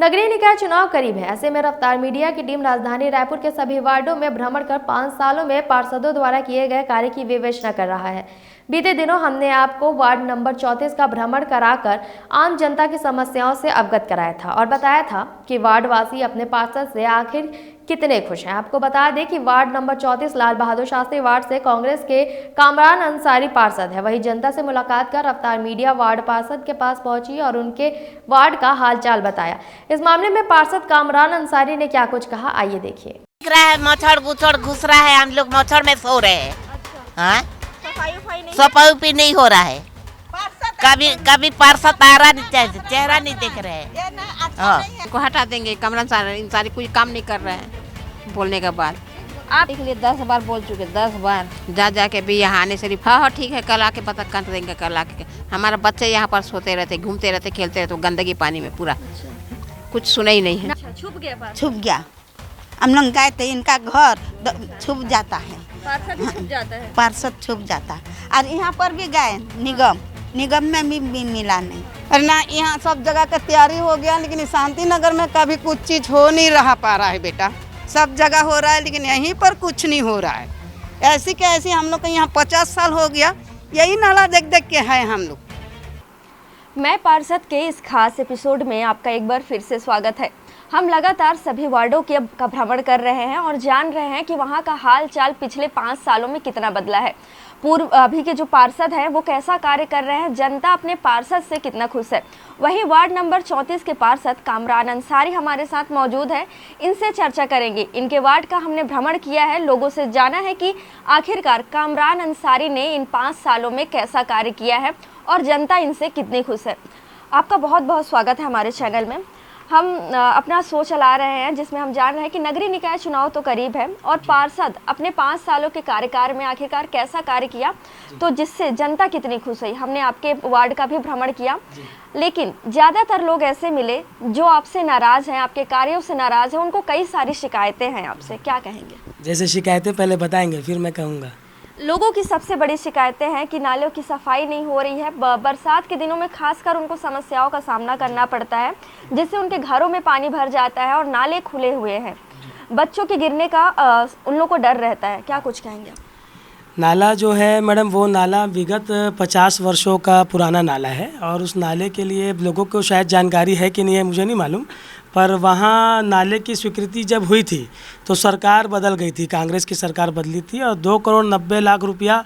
नगरीय निकाय चुनाव करीब है। ऐसे में रफ्तार मीडिया की टीम राजधानी रायपुर के सभी वार्डों में भ्रमण कर 5 सालों में पार्षदों द्वारा किए गए कार्य की विवेचना कर रहा है। बीते दिनों हमने आपको वार्ड नंबर 34 का भ्रमण कराकर आम जनता की समस्याओं से अवगत कराया था और बताया था कि वार्डवासी अपने पार्षद से आखिर कितने खुश हैं। आपको बता दें कि ward number 34 Lal Bahadur Shastri ward से कांग्रेस के कामरान अंसारी पार्षद है। वहीं जनता से मुलाकात कर रफ्तार मीडिया वार्ड पार्षद के पास पहुंची और उनके वार्ड का हालचाल बताया। इस मामले में पार्षद कामरान अंसारी ने क्या कुछ कहा, आइए देखिए। दिख रहा है मच्छर गुच्छर घुस रहा है, हम लोग मच्छर में सो रहे हैं। हाँ, सफाई नहीं हो रहा है। कभी पार्षद आ रहा नहीं, चेहरा नहीं देख रहे हैं। को हटा देंगे। कामरान अंसारी कोई काम नहीं कर रहे हैं बोलने के बाद। आप के लिए 10 बार बोल चुके, 10 बार जा के भी यहाँ आने से हाँ ठीक है, कल आके पता कर देंगे। कल आके हमारे बच्चे यहाँ पर सोते रहते, घूमते रहते, खेलते रहते, गंदगी पानी में पूरा कुछ सुना ही नहीं है। छुप गया। हम लोग गए थे, इनका घर छुप जाता है, पार्षद छुप जाता है। और यहाँ पर भी गए निगम में भी मिला नहीं। अरे ना, यहाँ सब जगह का तैयारी हो गया, लेकिन शांति नगर में कभी कुछ चीज हो नहीं रहा पा रहा है बेटा। सब जगह हो रहा है लेकिन यहीं पर कुछ नहीं हो रहा है। ऐसी के ऐसी हम लोग का यहाँ 50 साल हो गया, यही नाला देख देख के है हम लोग। मैं पार्षद के इस खास एपिसोड में आपका एक बार फिर से स्वागत है। हम लगातार सभी वार्डों का भ्रमण कर रहे हैं और जान रहे हैं कि वहां का हाल चाल पिछले 5 सालों में कितना बदला है। अभी के जो पार्षद हैं वो कैसा कार्य कर रहे हैं, जनता अपने पार्षद से कितना खुश है। वहीं वार्ड नंबर 34 के पार्षद कामरान अंसारी हमारे साथ मौजूद है, इनसे चर्चा करेंगे। इनके वार्ड का हमने भ्रमण किया है, लोगों से जाना है कि आखिरकार कामरान अंसारी ने इन 5 सालों में कैसा कार्य किया है और जनता इनसे कितनी खुश है। आपका बहुत बहुत स्वागत है हमारे चैनल में। हम अपना शो चला रहे हैं जिसमें हम जान रहे हैं कि नगरीय निकाय चुनाव तो करीब है और पार्षद अपने 5 सालों के कार्यकाल में आखिरकार कैसा कार्य किया, तो जिससे जनता कितनी खुश हुई। हमने आपके वार्ड का भी भ्रमण किया, लेकिन ज़्यादातर लोग ऐसे मिले जो आपसे नाराज़ हैं, आपके कार्यों से नाराज़ हैं। उनको कई सारी शिकायतें हैं आपसे, क्या कहेंगे? जैसे शिकायतें पहले बताएंगे फिर मैं कहूँगा। लोगों की सबसे बड़ी शिकायतें हैं कि नालों की सफाई नहीं हो रही है। बरसात के दिनों में खासकर उनको समस्याओं का सामना करना पड़ता है, जिससे उनके घरों में पानी भर जाता है और नाले खुले हुए हैं। बच्चों के गिरने का उन लोगों को डर रहता है, क्या कुछ कहेंगे? नाला जो है मैडम, वो नाला विगत 50 वर्षों का पुराना नाला है और उस नाले के लिए लोगों को शायद जानकारी है कि नहीं है मुझे नहीं मालूम, पर वहाँ नाले की स्वीकृति जब हुई थी तो सरकार बदल गई थी, कांग्रेस की सरकार बदली थी और 2 करोड़ 90 लाख रुपया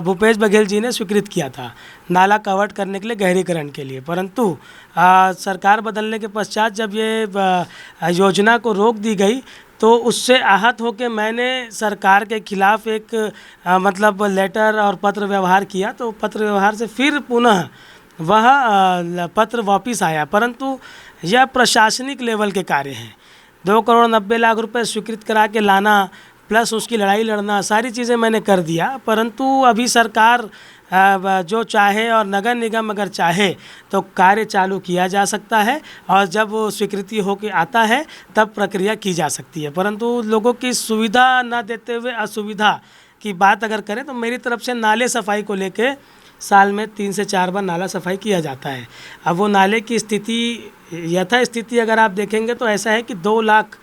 भूपेश बघेल जी ने स्वीकृत किया था नाला कवर्ट करने के लिए, गहरीकरण के लिए। परंतु सरकार बदलने के पश्चात जब ये योजना को रोक दी गई तो उससे आहत होकर मैंने सरकार के खिलाफ़ एक मतलब लेटर और पत्र व्यवहार किया। तो पत्र व्यवहार से फिर पुनः वह पत्र वापस आया, परंतु यह प्रशासनिक लेवल के कार्य हैं। 2 करोड़ 90 लाख रुपए स्वीकृत करा के लाना प्लस उसकी लड़ाई लड़ना, सारी चीज़ें मैंने कर दिया। परंतु अभी सरकार जो चाहे और नगर निगम अगर चाहे तो कार्य चालू किया जा सकता है और जब वो स्वीकृति होकर आता है तब प्रक्रिया की जा सकती है। परंतु लोगों की सुविधा न देते हुए असुविधा की बात अगर करें तो मेरी तरफ से नाले सफाई को लेके साल में 3 से 4 बार नाला सफाई किया जाता है। अब वो नाले की स्थिति यथा स्थिति अगर आप देखेंगे तो ऐसा है कि 2 लाख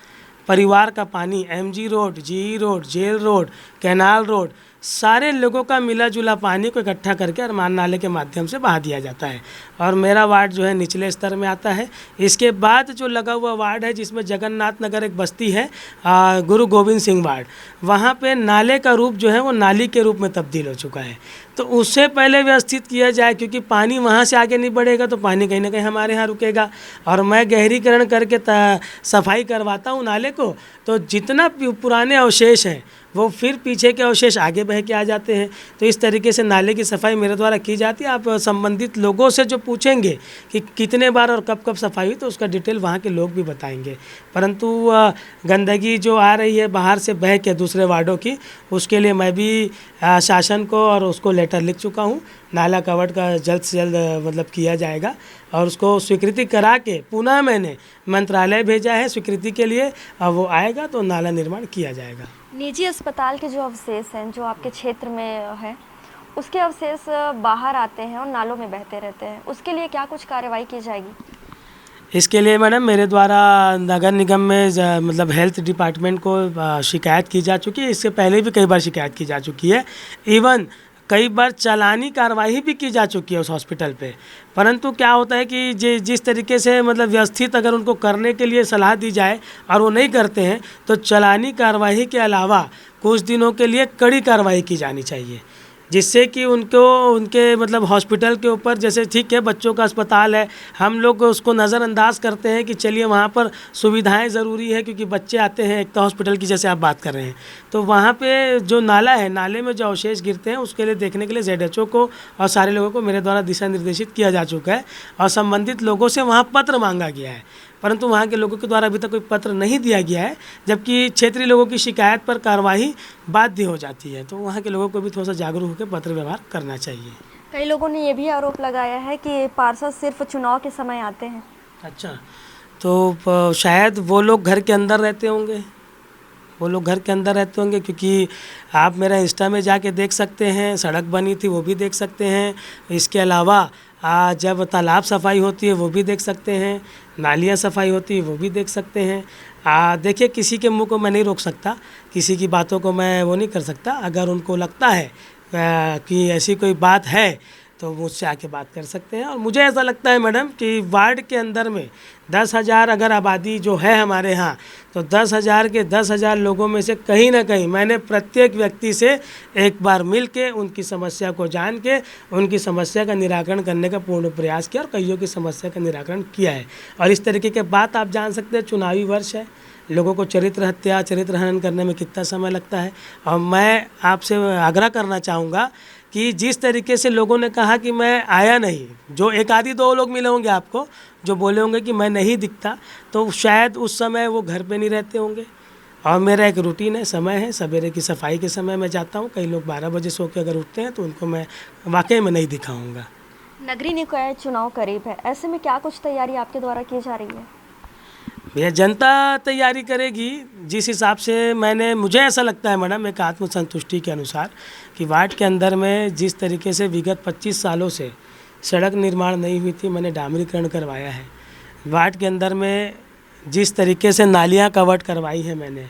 परिवार का पानी MG road, GE road, jail road, canal road, सारे लोगों का मिला जुला पानी को इकट्ठा करके अरमान नाले के माध्यम से बहा दिया जाता है। और मेरा वार्ड जो है निचले स्तर में आता है। इसके बाद जो लगा हुआ वार्ड है जिसमें जगन्नाथ नगर एक बस्ती है, गुरु गोविंद सिंह वार्ड, वहाँ पे नाले का रूप जो है वो नाली के रूप में तब्दील हो चुका है। तो उससे पहले व्यवस्थित किया जाए, क्योंकि पानी वहाँ से आगे नहीं बढ़ेगा तो पानी कहीं ना कहीं हमारे यहाँ रुकेगा। और मैं गहरीकरण करके सफाई करवाता हूँ नाले को, तो जितना पुराने अवशेष हैं वो फिर पीछे के अवशेष आगे बह के आ जाते हैं। तो इस तरीके से नाले की सफाई मेरे द्वारा की जाती है। आप संबंधित लोगों से जो पूछेंगे कि कितने बार और कब कब सफाई हुई तो उसका डिटेल वहाँ के लोग भी बताएंगे। परंतु गंदगी जो आ रही है बाहर से बह के दूसरे वार्डों की, उसके लिए मैं भी शासन को और उसको लेटर लिख चुका हूँ। नाला कवर्ट का जल्द से जल्द मतलब किया जाएगा और उसको स्वीकृति करा के पुनः मैंने मंत्रालय भेजा है स्वीकृति के लिए। अब वो आएगा तो नाला निर्माण किया जाएगा। निजी अस्पताल के जो अवशेष हैं जो आपके क्षेत्र में है, उसके अवशेष बाहर आते हैं और नालों में बहते रहते हैं, उसके लिए क्या कुछ कार्रवाई की जाएगी? इसके लिए मैडम मेरे द्वारा नगर निगम में मतलब हेल्थ डिपार्टमेंट को शिकायत की जा चुकी है। इससे पहले भी कई बार शिकायत की जा चुकी है। इवन कई बार चालानी कार्रवाई भी की जा चुकी है उस हॉस्पिटल पे। परंतु क्या होता है कि जिस तरीके से मतलब व्यवस्थित अगर उनको करने के लिए सलाह दी जाए और वो नहीं करते हैं तो चालानी कार्रवाई के अलावा कुछ दिनों के लिए कड़ी कार्रवाई की जानी चाहिए, जिससे कि उनको उनके मतलब हॉस्पिटल के ऊपर, जैसे ठीक है बच्चों का अस्पताल है, हम लोग उसको नज़रअंदाज करते हैं कि चलिए वहाँ पर सुविधाएं ज़रूरी है क्योंकि बच्चे आते हैं एकता हॉस्पिटल की, जैसे आप बात कर रहे हैं, तो वहाँ पे जो नाला है, नाले में जो अवशेष गिरते हैं उसके लिए देखने के लिए ZHO को और सारे लोगों को मेरे द्वारा दिशा निर्देशित किया जा चुका है और संबंधित लोगों से वहाँ पत्र मांगा गया है, परंतु वहाँ के लोगों के द्वारा अभी तक कोई पत्र नहीं दिया गया है, जबकि क्षेत्रीय लोगों की शिकायत पर कार्रवाई बाध्य हो जाती है। तो वहाँ के लोगों को भी थोड़ा सा जागरूक होकर पत्र व्यवहार करना चाहिए। कई लोगों ने ये भी आरोप लगाया है कि पार्षद सिर्फ चुनाव के समय आते हैं। अच्छा, तो शायद वो लोग घर के अंदर रहते होंगे, क्योंकि आप मेरा इंस्टा में जाके देख सकते हैं, सड़क बनी थी वो भी देख सकते हैं। इसके अलावा जब तालाब सफाई होती है वो भी देख सकते हैं, नालियाँ सफाई होती है वो भी देख सकते हैं। देखिए, किसी के मुंह को मैं नहीं रोक सकता, किसी की बातों को मैं वो नहीं कर सकता। अगर उनको लगता है कि ऐसी कोई बात है तो मुझसे आके बात कर सकते हैं। और मुझे ऐसा लगता है मैडम कि वार्ड के अंदर में 10,000 अगर आबादी जो है हमारे यहाँ, तो 10,000 के 10,000 लोगों में से कहीं ना कहीं मैंने प्रत्येक व्यक्ति से एक बार मिल के उनकी समस्या को जान के उनकी समस्या का निराकरण करने का पूर्ण प्रयास किया और कईयों की समस्या का निराकरण किया है। और इस तरीके के बात आप जान सकते हैं, चुनावी वर्ष है, लोगों को चरित्र हत्या, चरित्र हनन करने में कितना समय लगता है। और मैं आपसे आग्रह करना चाहूँगा कि जिस तरीके से लोगों ने कहा कि मैं आया नहीं, जो एक आधी दो लोग मिले होंगे आपको जो बोले होंगे कि मैं नहीं दिखता, तो शायद उस समय वो घर पे नहीं रहते होंगे। और मेरा एक रूटीन है, समय है, सवेरे की सफाई के समय मैं जाता हूँ। कई लोग 12 बजे सो के अगर उठते हैं तो उनको मैं वाकई में नहीं दिखाऊँगा। नगरीय निकाय चुनाव करीब है, ऐसे में क्या कुछ तैयारी आपके द्वारा की जा रही है? भैया, जनता तैयारी करेगी जिस हिसाब से मुझे ऐसा लगता है मैडम, एक आत्मसंतुष्टि के अनुसार, कि वार्ड के अंदर में जिस तरीके से विगत 25 सालों से सड़क निर्माण नहीं हुई थी, मैंने डामरीकरण करवाया है। वार्ड के अंदर में जिस तरीके से नालियाँ कवर्ड करवाई है मैंने,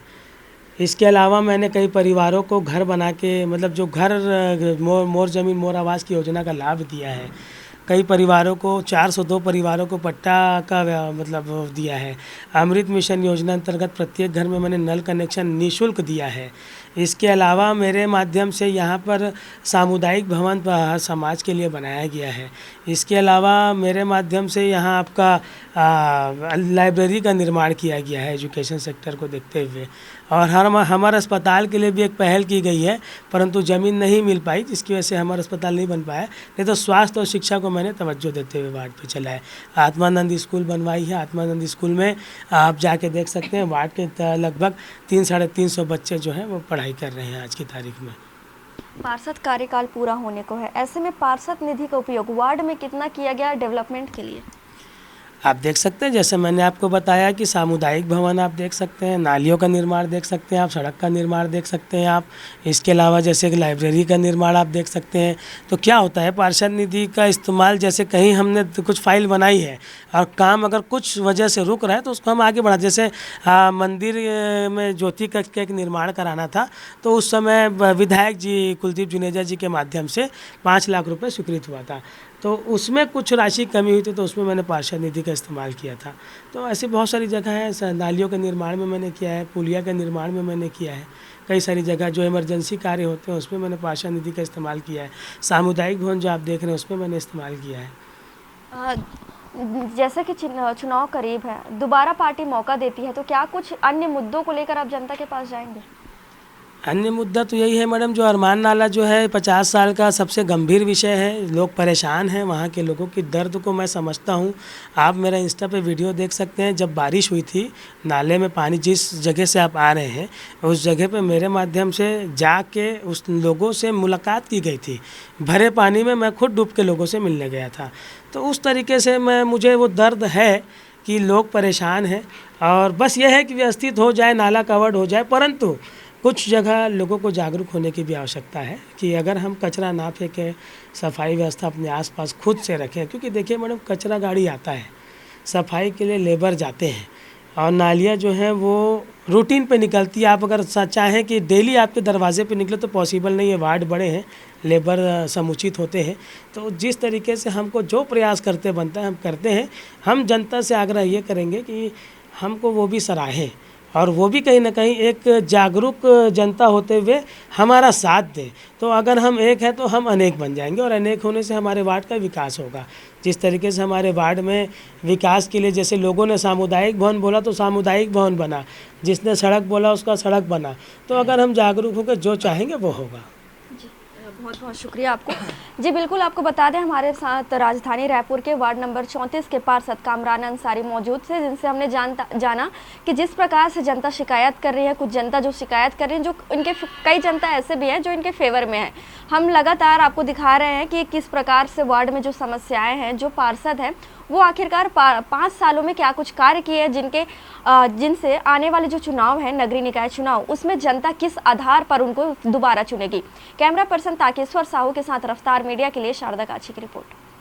इसके अलावा मैंने कई परिवारों को घर बना के, मतलब जो घर मोर ज़मीन मोर आवास की योजना का लाभ दिया है। कई परिवारों को, 402 परिवारों को पट्टा का मतलब दिया है। अमृत मिशन योजना अंतर्गत प्रत्येक घर में मैंने नल कनेक्शन निःशुल्क दिया है। इसके अलावा मेरे माध्यम से यहाँ पर सामुदायिक भवन हर समाज के लिए बनाया गया है। इसके अलावा मेरे माध्यम से यहाँ आपका लाइब्रेरी का निर्माण किया गया है एजुकेशन सेक्टर को देखते हुए। और हमारे अस्पताल के लिए भी एक पहल की गई है, परंतु ज़मीन नहीं मिल पाई, जिसकी वजह से हमारा अस्पताल नहीं बन पाया। नहीं तो स्वास्थ्य और शिक्षा को मैंने तवज्जो देते हुए वार्ड पे चला है। आत्मानंद स्कूल बनवाई है। आत्मानंद स्कूल में आप जाके देख सकते हैं, वार्ड के लगभग 300-350 बच्चे जो हैं वो पढ़ाई कर रहे हैं आज की तारीख में। पार्षद कार्यकाल पूरा होने को है, ऐसे में पार्षद निधि का उपयोग वार्ड में कितना किया गया डेवलपमेंट के लिए? आप देख सकते हैं, जैसे मैंने आपको बताया कि सामुदायिक भवन आप देख सकते हैं, नालियों का निर्माण देख सकते हैं आप, सड़क का निर्माण देख सकते हैं आप। इसके अलावा जैसे एक लाइब्रेरी का निर्माण आप देख सकते हैं। तो क्या होता है, पार्षद निधि का इस्तेमाल, जैसे कहीं हमने कुछ फाइल बनाई है और काम अगर कुछ वजह से रुक रहा है तो उसको हम आगे बढ़ा। जैसे मंदिर में ज्योति कक्ष का एक निर्माण कराना था, तो उस समय विधायक जी कुलदीप जुनेजा जी के माध्यम से 5 लाख रुपये स्वीकृत हुआ था, तो उसमें कुछ राशि कमी हुई थी, तो उसमें मैंने पार्षद निधि का इस्तेमाल किया था। तो ऐसी बहुत सारी जगह है, नालियों के निर्माण में मैंने किया है, पुलिया के निर्माण में मैंने किया है। कई सारी जगह जो इमरजेंसी कार्य होते हैं उसमें मैंने पार्षद निधि का इस्तेमाल किया है। सामुदायिक भवन जो आप देख रहे हैं उसमें मैंने इस्तेमाल किया है। जैसे कि चुनाव करीब है, दोबारा पार्टी मौका देती है, तो क्या कुछ अन्य मुद्दों को लेकर आप जनता के पास जाएंगे? अन्य मुद्दा तो यही है मैडम, जो अरमान नाला जो है 50 साल का सबसे गंभीर विषय है। लोग परेशान हैं, वहाँ के लोगों की दर्द को मैं समझता हूँ। आप मेरा इंस्टा पे वीडियो देख सकते हैं, जब बारिश हुई थी, नाले में पानी जिस जगह से आप आ रहे हैं उस जगह पे मेरे माध्यम से जाके उस लोगों से मुलाकात की गई थी। भरे पानी में मैं खुद डूब के लोगों से मिलने गया था। तो उस तरीके से मुझे वो दर्द है कि लोग परेशान हैं, और बस ये है कि व्यवस्थित हो जाए, नाला कवर्ड हो जाए। परंतु कुछ जगह लोगों को जागरूक होने की भी आवश्यकता है कि अगर हम कचरा ना फेंकें, सफाई व्यवस्था अपने आसपास खुद से रखें। क्योंकि देखिए मैडम, कचरा गाड़ी आता है, सफाई के लिए लेबर जाते हैं और नालियाँ जो हैं वो रूटीन पे निकलती है। आप अगर चाहें कि डेली आपके दरवाजे पे निकले तो पॉसिबल नहीं है, वार्ड बड़े हैं, लेबर समुचित होते हैं। तो जिस तरीके से हमको जो प्रयास करते बनता है हम करते हैं। हम जनता से आग्रह ये करेंगे कि हमको वो भी सराहें और वो भी कहीं ना कहीं एक जागरूक जनता होते हुए हमारा साथ दें। तो अगर हम एक हैं तो हम अनेक बन जाएंगे और अनेक होने से हमारे वार्ड का विकास होगा। जिस तरीके से हमारे वार्ड में विकास के लिए जैसे लोगों ने सामुदायिक भवन बोला तो सामुदायिक भवन बना, जिसने सड़क बोला उसका सड़क बना। तो अगर हम जागरूक होकर जो चाहेंगे वो होगा। बहुत बहुत शुक्रिया आपको। जी बिल्कुल, आपको बता दें हमारे साथ राजधानी रायपुर के वार्ड नंबर 34 के पार्षद कामरान अंसारी मौजूद थे, जिनसे हमने जाना कि जिस प्रकार से जनता शिकायत कर रही है, कुछ जनता जो शिकायत कर रही है, जो इनके कई जनता ऐसे भी हैं जो इनके फेवर में है। हम लगातार आपको दिखा रहे हैं कि किस प्रकार से वार्ड में जो समस्याएं हैं, जो पार्षद हैं वो आखिरकार 5 सालों में क्या कुछ कार्य किए हैं, जिनसे आने वाले जो चुनाव है, नगरीय निकाय चुनाव, उसमें जनता किस आधार पर उनको दोबारा चुनेगी। कैमरा पर्सन ताकेश्वर साहू के साथ रफ्तार मीडिया के लिए शारदा काछी की रिपोर्ट।